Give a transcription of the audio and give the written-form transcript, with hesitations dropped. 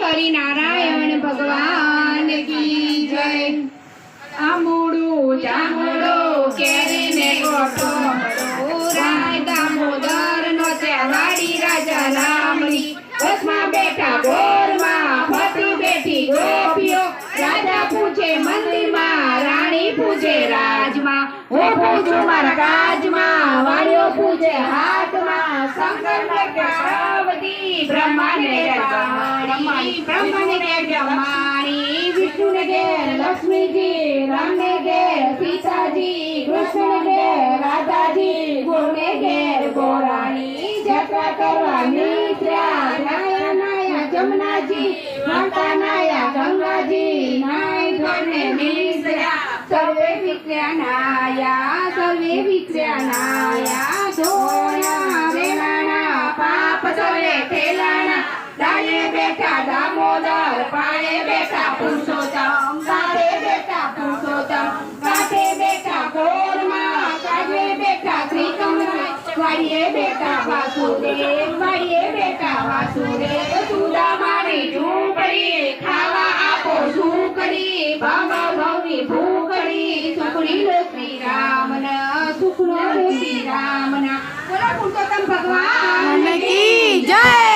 કરી નારાયણ ભગવાન કી જય। આંબુડું જાંબુડું કેરીને ગોટો મળો રાય દામોદર નો વાડી રાજા રામની બસમાં બેઠા ગોરમાં ફતી બેઠી ગોપીઓ રાજા પૂછે મંદિરમાં રાણી પૂછે રાજમાં હું પૂછું મારા કાજમાં વાળીઓ પૂછે હાથમાં શંકર ને કે પાર્વતી બ્રહ્માને કે બ્રહ્માણી વિષ્ણુ ને કે લક્ષ્મીજી રામ ને કે સીતાજી કૃષ્ણ ને કે રાધાજી ગોર ને કે ગોરાણી જત્રા કરવા નીકળ્યા નાયા નાયા જમનાજી માતા નાયા ગંગાજી નાય ધોને નીકળ્યા સર્વે વિક્ર્યા નાયા ધોયા વેલાણા પાપ સર્વે ઠેલાણા દાયે બેઠા દામોદર પાળે બેઠા પુરુષોત્તમ કાઢે બેઠા પુરુષોત્તમ કાઢે બેઠા ગોરમાં કાઢે બેઠા શ્રીકૃષ્ણ વાડીએ બેઠા વાસુદેવ સુદામાની ઝૂંપડી ખાવા આપો સુખડી બાબા ભવની ભૂખડી સુખડી લો શ્રી રામના બોલો પુરુષોત્તમ ભગવાન કી જય।